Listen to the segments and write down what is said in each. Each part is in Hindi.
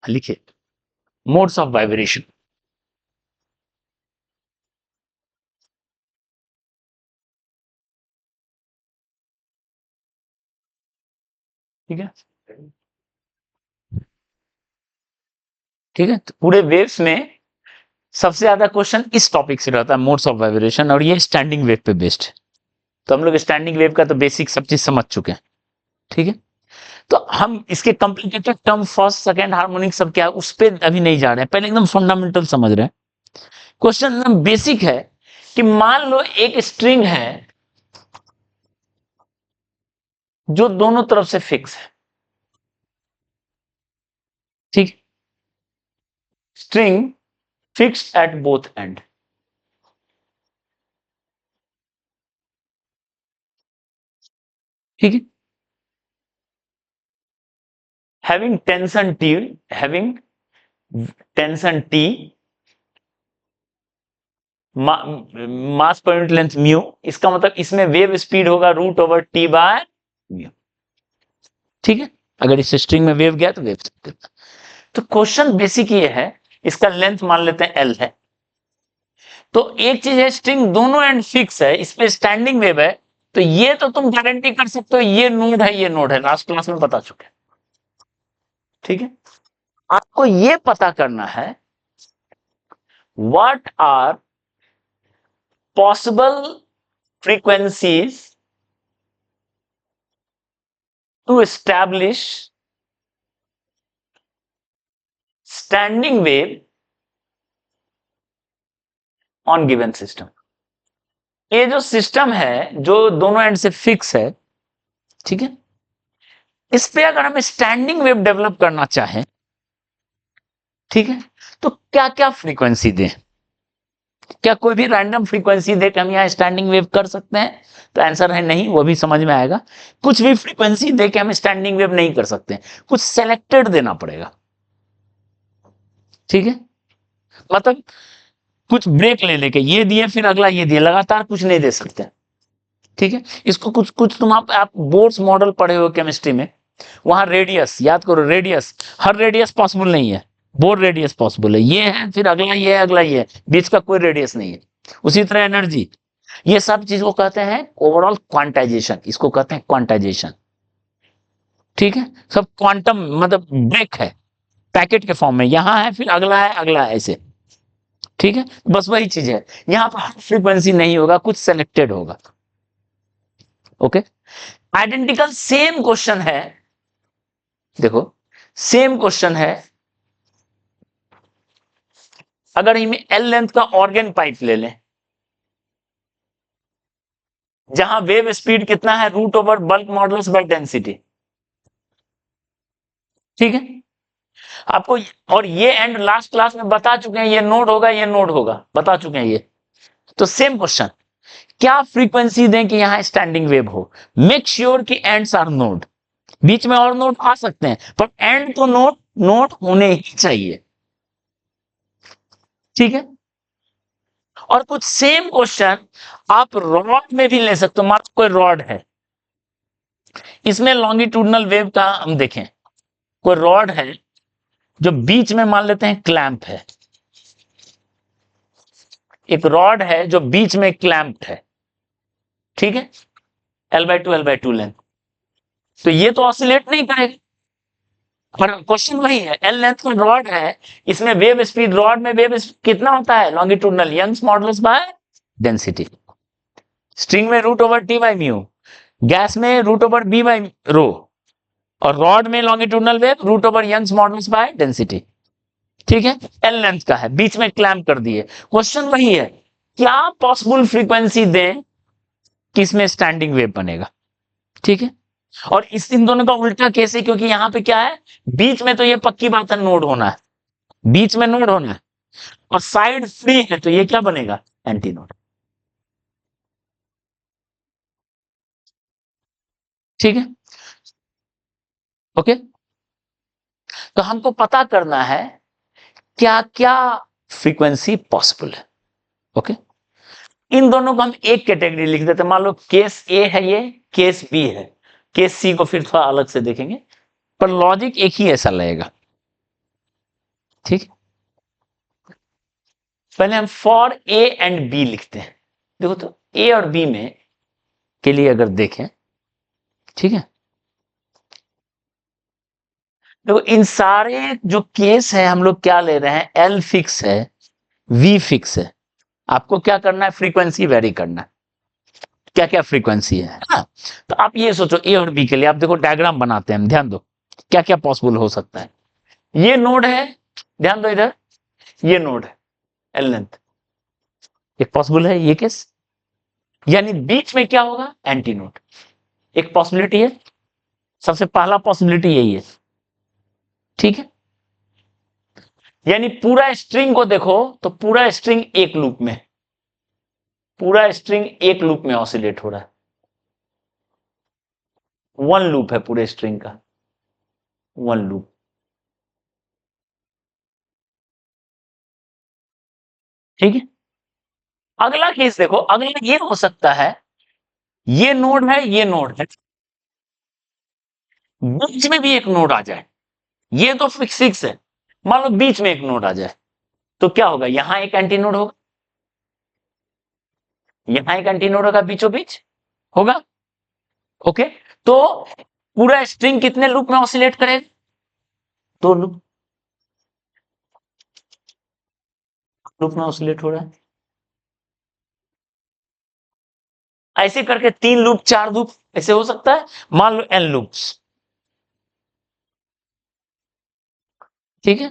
लिखिए मोड्स ऑफ वाइब्रेशन। ठीक है, ठीक है, तो पूरे वेव्स में सबसे ज्यादा क्वेश्चन इस टॉपिक से रहता है, मोड्स ऑफ वाइब्रेशन, और ये स्टैंडिंग वेव पे बेस्ड है। तो हम लोग स्टैंडिंग वेव का तो बेसिक सब चीज समझ चुके हैं। ठीक है, तो हम इसके complicated term first second harmonic सब क्या है उस पर अभी नहीं जा रहे हैं, पहले एकदम फंडामेंटल समझ रहे हैं। क्वेश्चन एकदम बेसिक है कि मान लो एक स्ट्रिंग है जो दोनों तरफ से फिक्स है। ठीक, string fixed at both and. ठीक है, having tension T, having tension T, मास पर यूनिट लेंथ म्यू, इसका मतलब इसमें वेव स्पीड होगा root over T by mu. ठीक है, अगर इस स्ट्रिंग में वेव गया तो वेव स्पीड। तो क्वेश्चन बेसिक ये है, इसका लेंथ मान लेते हैं एल है। तो एक चीज है, स्ट्रिंग दोनों एंड फिक्स है, इस पे स्टैंडिंग वेव है, तो ये तो तुम गारंटी कर सकते हो ये नोड है, ये नोड है, लास्ट क्लास में बता चुके। ठीक है, आपको ये पता करना है what are possible frequencies to establish standing wave on given system। ये जो सिस्टम है जो दोनों एंड से फिक्स है, ठीक है, इस पे अगर हम स्टैंडिंग वेव डेवलप करना चाहें, ठीक है, तो क्या क्या फ्रीक्वेंसी दें? क्या कोई भी रैंडम फ्रीक्वेंसी दे के हम यहाँ स्टैंडिंग वेव कर सकते हैं? तो आंसर है नहीं, वो भी समझ में आएगा। कुछ भी फ्रीक्वेंसी दे के हम स्टैंडिंग वेव नहीं कर सकते, कुछ सेलेक्टेड देना पड़ेगा। ठीक है, मतलब कुछ ब्रेक ले लेके ये दिए फिर अगला ये दिए, लगातार कुछ नहीं दे सकते। ठीक है, इसको कुछ कुछ तुम आप बोर्ड्स मॉडल पढ़े हो केमिस्ट्री में, वहां रेडियस याद करो, रेडियस हर रेडियस पॉसिबल नहीं है, बोर रेडियस पॉसिबल है, ये है फिर अगला ये है अगला ये है, बीच का कोई रेडियस नहीं है। उसी तरह एनर्जी, ये सब चीज को कहते हैं ओवरऑल क्वांटाइजेशन, इसको कहते हैं क्वांटाइजेशन। ठीक है, सब क्वांटम मतलब ब्रेक है, पैकेट के फॉर्म में, यहां है फिर अगला है ऐसे। ठीक है, बस वही चीज है, यहां पर फ्रीक्वेंसी नहीं होगा, कुछ सेलेक्टेड होगा। ओके, आइडेंटिकल सेम क्वेश्चन है, देखो सेम क्वेश्चन है, अगर इनमें एल लेंथ का ऑर्गन पाइप ले लें, जहां वेव स्पीड कितना है root over bulk modulus by density. ठीक है, आपको और ये एंड लास्ट क्लास में बता चुके हैं, ये नोड होगा ये नोड होगा, बता चुके हैं ये। तो सेम क्वेश्चन, क्या फ्रीक्वेंसी दें कि यहां स्टैंडिंग वेव हो? मेक श्योर कि एंड्स आर नोड, बीच में और नोड आ सकते हैं पर एंड तो नोड नोड होने ही चाहिए। ठीक है, और कुछ सेम क्वेश्चन आप रॉड में भी ले सकते हो। मान कोई रॉड है, इसमें लॉन्गिट्यूडनल वेव का हम देखें, कोई रॉड है जो बीच में मान लेते हैं क्लैंप है, एक रॉड है जो बीच में क्लैंप है। ठीक है, L/2 लेंथ, तो ये तो ऑसिलेट नहीं करेगा, पर क्वेश्चन वही है, एल लेंथ का रॉड है, इसमें वेव स्पीड, रॉड में वेव कितना होता है longitudinal, Young's modulus by density. String में root over T by mu, gas में root over B by rho, और रॉड में longitudinal wave root over Young's modulus by density. ठीक है, एल लेंथ का है, बीच में क्लैंप कर दिए। क्वेश्चन वही है, क्या पॉसिबल फ्रीक्वेंसी दें कि इसमें स्टैंडिंग वेव बनेगा? ठीक है, और इस इन दोनों का उल्टा केस है, क्योंकि यहां पे क्या है, बीच में तो ये पक्की बात है नोड होना है, बीच में नोड होना है, और साइड फ्री है तो ये क्या बनेगा, एंटी नोड। ठीक है, ओके, तो हमको पता करना है क्या क्या फ्रीक्वेंसी पॉसिबल है। ओके, इन दोनों को हम एक कैटेगरी लिख देते हैं, मान लो केस ए है ये, केस बी है, केस सी को फिर थोड़ा अलग से देखेंगे, पर लॉजिक एक ही ऐसा लगेगा। ठीक है, पहले हम फॉर ए एंड बी लिखते हैं। देखो तो ए और बी में के लिए अगर देखें, ठीक है, देखो इन सारे जो केस है हम लोग क्या ले रहे हैं, एल फिक्स है, वी फिक्स है। आपको क्या करना है, फ्रीक्वेंसी वेरी करना है, क्या क्या फ्रीक्वेंसी है ना? तो आप ये सोचो ए और बी के लिए, आप देखो डायग्राम बनाते हैं हम, ध्यान दो क्या क्या पॉसिबल हो सकता है। ये नोड है, ध्यान दो इधर, ये नोड है एल लेंथ, एक पॉसिबल है ये केस, यानी बीच में क्या होगा, एंटी नोड, एक पॉसिबिलिटी है, सबसे पहला पॉसिबिलिटी यही है। ठीक है, यानी पूरा स्ट्रिंग को देखो तो पूरा स्ट्रिंग एक लूप में, पूरा स्ट्रिंग एक लूप में ऑसिलेट हो रहा है, वन लूप है पूरे स्ट्रिंग का, वन लूप। ठीक है, अगला केस देखो, अगला ये हो सकता है, ये नोड है, ये नोड है, बीच में भी एक नोड आ जाए, ये तो फिक्स फिक्स है, मान लो बीच में एक नोड आ जाए, तो क्या होगा, यहां एक एंटी नोड होगा, यहां एक एंटी नोड होगा, बीचों बीच होगा। ओके, तो पूरा स्ट्रिंग कितने लूप में ऑसिलेट करेगा, दो लूप, लूप में ऑसिलेट हो रहा है, ऐसे करके तीन लूप, चार लूप, ऐसे हो सकता है, मान लो एन लूप्स। ठीक है,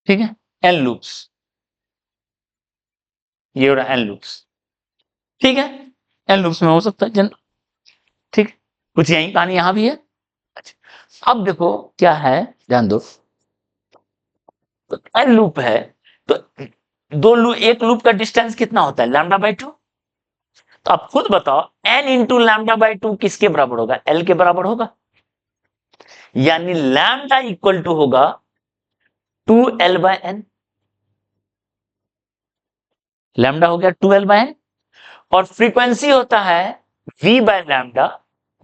ठीक है, एन लूप्स, ये हो रहा एन लूप्स। ठीक है, एन लूप्स में हो सकता है जन, ठीक, कुछ यही कहानी यहां भी है। अच्छा, अब देखो क्या है, ध्यान दो, तो एन लूप है, तो दो लूप, एक लूप का डिस्टेंस कितना होता है, लैम्डा बाई टू। तो आप खुद बताओ, n into lambda by two किसके बराबर होगा, एल के बराबर होगा, यानी लैम्डा इक्वल टू होगा two L by n, lambda हो गया टू एल बाय एन, और फ्रीक्वेंसी होता है v by lambda,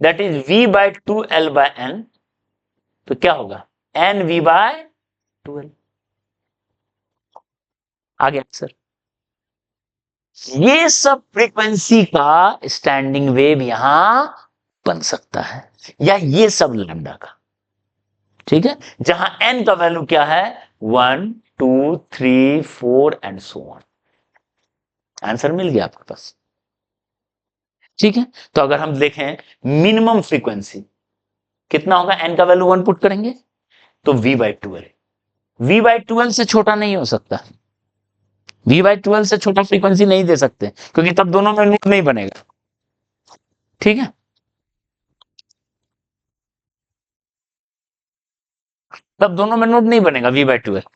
that is v by two L by n, तो क्या होगा, n v by two L, आ गया आंसर। ये सब फ्रीक्वेंसी का स्टैंडिंग वेव यहां बन सकता है, या ये सब लैम्डा का। ठीक है, जहां एन का वैल्यू क्या है, 1 2 3 4 एंड सो ऑन, आंसर मिल गया आपके पास। ठीक है, तो अगर हम देखें मिनिमम फ्रीक्वेंसी कितना होगा, एन का वैल्यू 1 पुट करेंगे तो v by twelve, v by twelve से छोटा नहीं हो सकता, v बाई ट्वेल्व से छोटा फ्रीक्वेंसी नहीं दे सकते, क्योंकि तब दोनों में नोड नहीं बनेगा। ठीक है, तब दोनों में नोड नहीं बनेगा v बाई ट्वेल्व।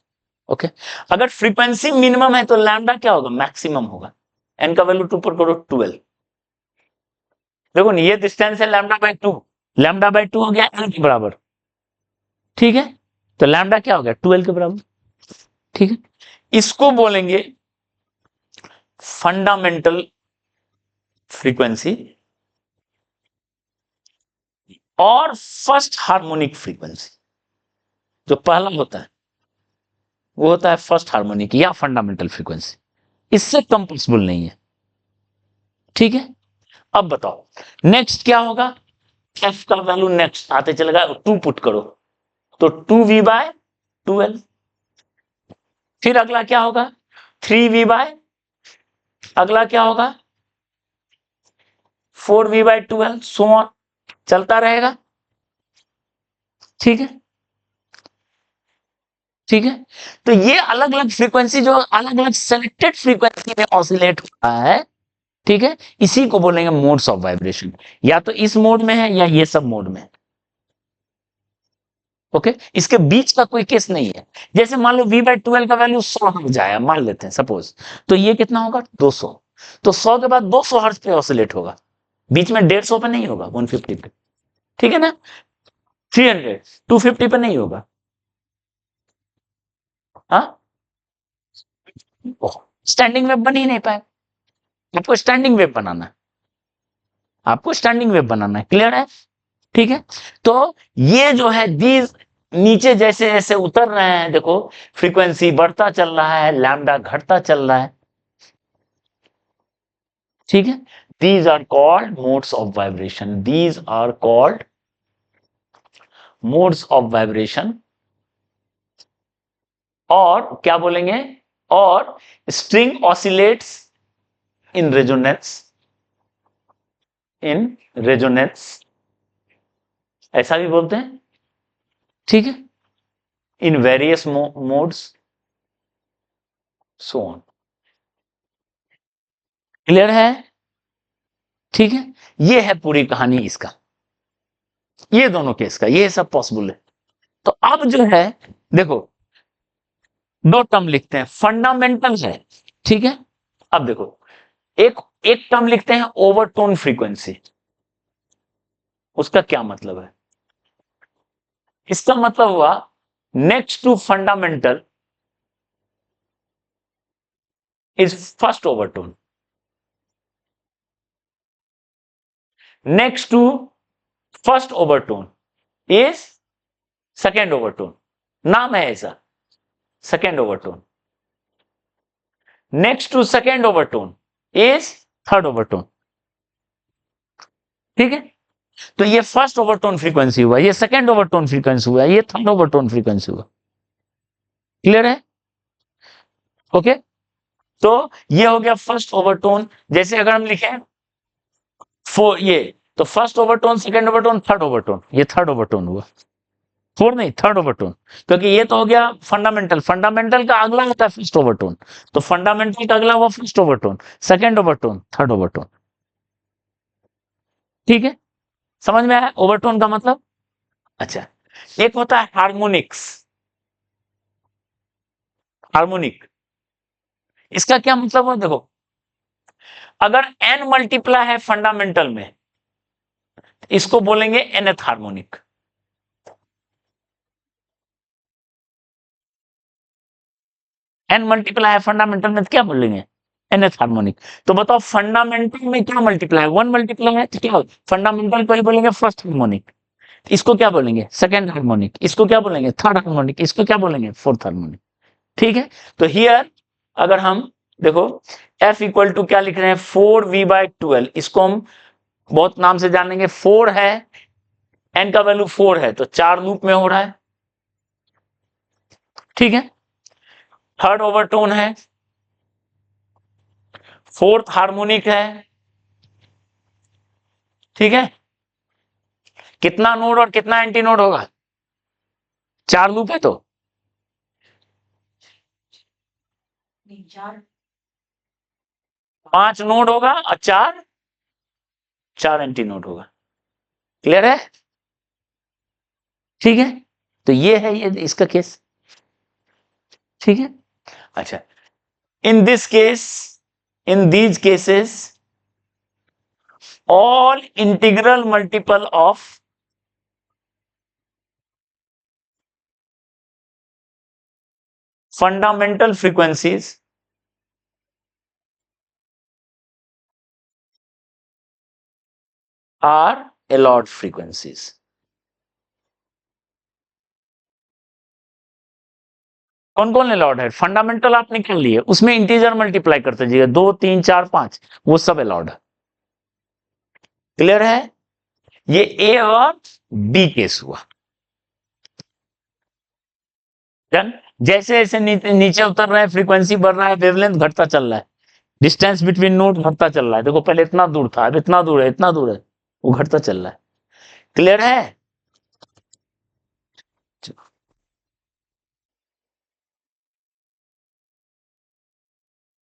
ओके, अगर फ्रीक्वेंसी मिनिमम है तो लैम्डा क्या होगा, मैक्सिमम होगा, एन का वैल्यू 2 पर करो 12, देखो नहीं ये डिस्टेंस है lambda by to, lambda by to हो गया एन के बराबर। ठीक है, तो लैम्डा क्या हो गया, 12 के बराबर। ठीक है, इसको बोलेंगे फंडामेंटल फ्रीक्वेंसी और फर्स्ट हार्मोनिक फ्रीक्वेंसी, जो पहला होता है वो होता है फर्स्ट हार्मोनिक या फंडामेंटल फ्रीक्वेंसी, इससे कम पॉसिबल नहीं है। ठीक है, अब बताओ नेक्स्ट क्या होगा, एफ का वैल्यू नेक्स्ट आते चलेगा, 2 पुट करो तो 2v बाय 2l, फिर अगला क्या होगा, 3v बाय, अगला क्या होगा 4v bye 2l, so on, चलता रहेगा। ठीक है, ठीक है, तो ये अलग अलग फ्रीक्वेंसी जो अलग अलग सेलेक्टेड फ्रीक्वेंसी में ऑसिलेट होता है, ठीक है, इसी को बोलेंगे मोड्स ऑफ वाइब्रेशन, या तो इस मोड में है या ये सब मोड में है। ओके, इसके बीच का कोई केस नहीं है, जैसे मान लो v बाई ट्वेल्व का वैल्यू 100 हर्ट्ज आया मान लेते हैं सपोज, तो ये कितना होगा 200, तो 100 के बाद 200 हर्ट्ज पे ऑसिलेट होगा, बीच में 150 पे नहीं होगा, 150 पे। ठीक है ना, 300 250 पे नहीं होगा, हाँ स्टैंडिंग वेव बन ही नहीं पाए। आपको स्टैंडिंग वेव बनाना है, आपको स्टैंडिंग वेव बनाना है, क्लियर है? ठीक है, तो ये जो है दीज नीचे जैसे जैसे उतर रहे हैं, देखो फ्रीक्वेंसी बढ़ता चल रहा है, लैम्डा घटता चल रहा है, ठीक है। These are called modes of vibration, these are called modes of vibration. और क्या बोलेंगे, और string oscillates in resonance, in resonance ऐसा भी बोलते हैं, ठीक है, in various modes, so on. Clear है? ठीक है, ये है पूरी कहानी इसका, ये दोनों केस का, ये सब पॉसिबल है। तो अब जो है देखो, दो टर्म लिखते हैं, फंडामेंटल है, ठीक है। अब देखो, एक एक टर्म लिखते हैं ओवरटोन फ्रीक्वेंसी, उसका क्या मतलब है? इसका मतलब हुआ next to fundamental is first overtone, next to first overtone is second overtone, नाम है ऐसा, second overtone. Next to second overtone is third overtone, ठीक है। तो ये फर्स्ट ओवरटोन फ्रीक्वेंसी हुआ, ये सेकेंड ओवरटोन फ्रीक्वेंसी हुआ, ये थर्ड ओवरटोन फ्रीक्वेंसी हुआ। क्लियर है? ओके, तो ये हो गया फर्स्ट ओवरटोन। जैसे अगर हम लिखें फोर, ये तो first overtone, second overtone, third overtone, ये थर्ड ओवरटोन हुआ, फोर नहीं थर्ड ओवरटोन, क्योंकि ये तो हो गया फंडामेंटल, फंडामेंटल का अगला होता है फर्स्ट ओवरटोन, तो फंडामेंटल का अगला हुआ first overtone, second overtone, third overtone, ठीक है। समझ में आया ओवरटोन का मतलब? अच्छा, एक होता है हार्मोनिक्स, हार्मोनिक, इसका क्या मतलब है? देखो, अगर n मल्टीप्लाई है फंडामेंटल में, इसको बोलेंगे nth हार्मोनिक। n मल्टीप्लाई है फंडामेंटल में, तो क्या बोलेंगे? nth harmonic. तो बताओ फंडामेंटल में क्या मल्टीप्लाई है? 1 मल्टीप्लाई है, तो क्या फंडामेंटल को ही बोलेंगे फर्स्ट हार्मोनिक, इसको क्या बोलेंगे? सेकेंड हार्मोनिक, इसको क्या बोलेंगे? थर्ड हार्मोनिक, इसको क्या बोलेंगे? फोर्थ हार्मोनिक, ठीक है। तो हियर अगर हम देखो F इक्वल टू क्या लिख रहे हैं? 4V/12, इसको हम बहुत नाम से जानेंगे, 4 है, n का वैल्यू 4 है, तो 4 लूप में हो रहा है, ठीक है। थर्ड ओवरटोन है, फोर्थ हार्मोनिक है, ठीक है। कितना नोड और कितना एंटी नोड होगा? 4 लूप है, तो 5 नोड होगा और 4 एंटी नोड होगा। क्लियर है? ठीक है, तो ये है ये इसका केस, ठीक है। अच्छा, in this case, in these cases all integral multiple of fundamental frequencies are allowed frequencies। कौन कौन अलाउड है? फंडामेंटल आप निकाल लिए, उसमें इंटीजर मल्टीप्लाई करते जाइए, 2 3 4 5, वो सब अलाउड है। क्लियर है? ये ए और बी केस हुआ। जैसे जैसे नीचे उतर रहे हैं, फ्रीक्वेंसी बढ़ रहा है, वेवलेंथ घटता चल रहा है, डिस्टेंस बिटवीन नोड घटता चल रहा है। देखो पहले इतना दूर था, अब इतना दूर है, इतना दूर है, वो घटता चल रहा है। क्लियर है?